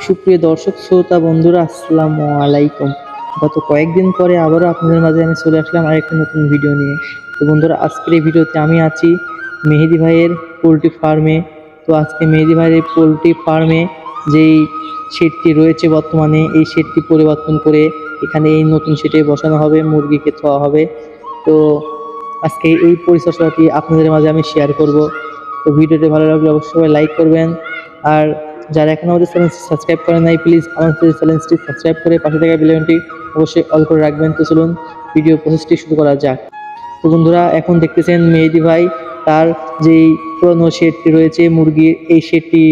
সুপ্রিয় দর্শক শ্রোতা বন্ধুরা, আসসালামু আলাইকুম। গত কয়েকদিন পরে আবারও আপনাদের মাঝে আমি চলে আসলাম আরেকটা নতুন ভিডিও নিয়ে। তো বন্ধুরা, আজকের এই ভিডিওতে আমি আছি মেহেদি ভাইয়ের পোলট্রি ফার্মে। তো আজকে মেহেদি ভাইয়ের এই পোলট্রি ফার্মে যেই শেডটি রয়েছে বর্তমানে, এই শেডটি পরিবর্তন করে এখানে এই নতুন শেডে বসানো হবে, মুরগিকে খাওয়া হবে। তো আজকে এই পরিচর্যাটি আপনাদের মাঝে আমি শেয়ার করব। তো ভিডিওটি ভালো লাগলে অবশ্যই লাইক করবেন, আর যারা এখন আমাদের চ্যানেলটি সাবস্ক্রাইব করেন নাই, প্লিজ আমাদের চ্যানেলটি সাবস্ক্রাইব করে পাশে থাকা বেল আইকনটি অবশ্যই অল করে রাখবেন। তো চলুন ভিডিও প্রসেসটি শুরু করা যাক। তো বন্ধুরা, এখন দেখতেছেন মেহেদি ভাই তার যেই পুরনো শেডটি রয়েছে মুরগির, এই শেডটি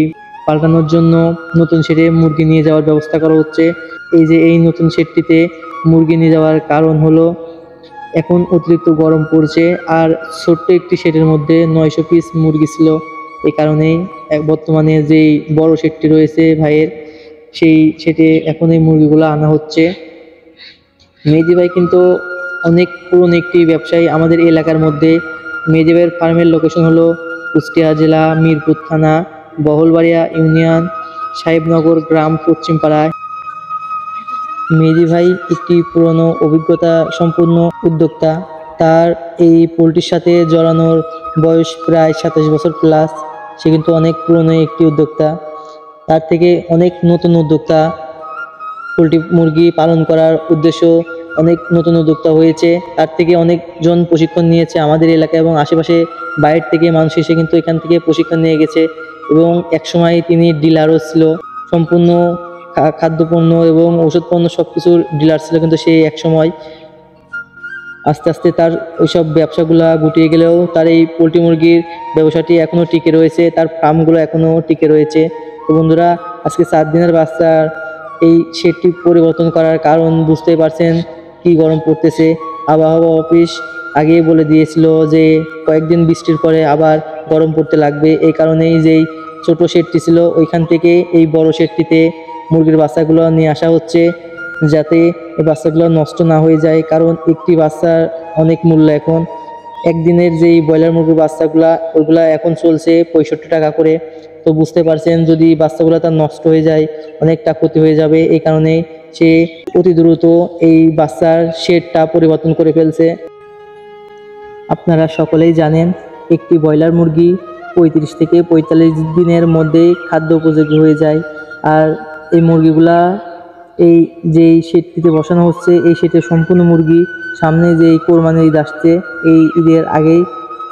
পাল্টানোর জন্য নতুন শেডে মুরগি নিয়ে যাওয়ার ব্যবস্থা করা হচ্ছে। এই যে এই নতুন শেডটিতে মুরগি নিয়ে যাওয়ার কারণ হলো এখন অতিরিক্ত গরম পড়ছে, আর ছোট্ট একটি শেডের মধ্যে 900 পিস মুরগি ছিল। এই কারণেই বর্তমানে যেই বড় শেডটি রয়েছে ভাইয়ের, সেই শেডে এখন এই মুরগিগুলো আনা হচ্ছে। মেহেদি ভাই কিন্তু অনেক পুরনো একটি ব্যবসায়ী আমাদের এলাকার মধ্যে। মেহেদি ভাইয়ের ফার্মের লোকেশন হলো কুষ্টিয়া জেলা, মিরপুর থানা, বহলবাড়িয়া ইউনিয়ন, সাহেবনগর গ্রাম, পশ্চিমপাড়ায়। মেহেদি ভাই একটি পুরনো অভিজ্ঞতা সম্পূর্ণ উদ্যোক্তা। তার এই পোলট্রির সাথে জড়ানোর বয়স প্রায় 27 বছর প্লাস। সে কিন্তু অনেক পুরনো একটি উদ্যোক্তা। তার থেকে অনেক নতুন উদ্যোক্তা পোলট্রি মুরগি পালন করার উদ্দেশ্য অনেক নতুন উদ্যোক্তা হয়েছে। তার থেকে অনেকজন প্রশিক্ষণ নিয়েছে আমাদের এলাকায় এবং আশেপাশে, বাইরের থেকে মানুষ এসে কিন্তু এখান থেকে প্রশিক্ষণ নিয়ে গেছে। এবং একসময় তিনি ডিলারও ছিল, সম্পূর্ণ খাদ্যপণ্য এবং ওষুধপণ্য সব কিছুর ডিলার ছিল। কিন্তু সে একসময় আস্তে আস্তে তার ওইসব ব্যবসাগুলো গুটিয়ে গেলেও তার এই পোলট্রি মুরগির ব্যবসাটি এখনও টিকে রয়েছে, তার ফার্মগুলো এখনও টিকে রয়েছে। তো বন্ধুরা, আজকে 4 দিনের বাচ্চার এই শেডটি পরিবর্তন করার কারণ বুঝতেই পারছেন, কি গরম পড়তেছে। আবহাওয়া অফিস আগেই বলে দিয়েছিল যে কয়েকদিন বৃষ্টির পরে আবার গরম পড়তে লাগবে। এই কারণেই যেই ছোট শেডটি ছিল ওইখান থেকে এই বড় শেডটিতে মুরগির বাচ্চাগুলো নিয়ে আসা হচ্ছে, যাতে এই বাচ্চাগুলো নষ্ট না হয়ে যায়। কারণ একটি বাচ্চার অনেক মূল্য এখন। একদিনের যেই ব্রয়লার মুরগির বাচ্চাগুলা, ওইগুলা এখন চলছে 65 টাকা করে। তো বুঝতে পারছেন, যদি বাচ্চাগুলো তার নষ্ট হয়ে যায় অনেকটা ক্ষতি হয়ে যাবে। এই কারণে সে অতি দ্রুত এই বাচ্চার শেডটা পরিবর্তন করে ফেলছে। আপনারা সকলেই জানেন, একটি ব্রয়লার মুরগি 35 থেকে 45 দিনের মধ্যেই খাদ্য উপযোগী হয়ে যায়। আর এই মুরগিগুলা এই যেই শেডটিতে বসানো হচ্ছে, এই শেডের সম্পূর্ণ মুরগি সামনে যেই কোরবানির ঈদ আসছে, এই ঈদের আগেই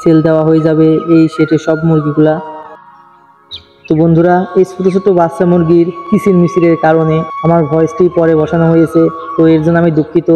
সেল দেওয়া হয়ে যাবে এই শেডের সব মুরগিগুলা। তো বন্ধুরা, এই ছোট ছোট বাচ্চা মুরগির কিচির মিচিরের কারণে আমার ভয়েসটি পরে বসানো হয়েছে, তো এর জন্য আমি দুঃখিত।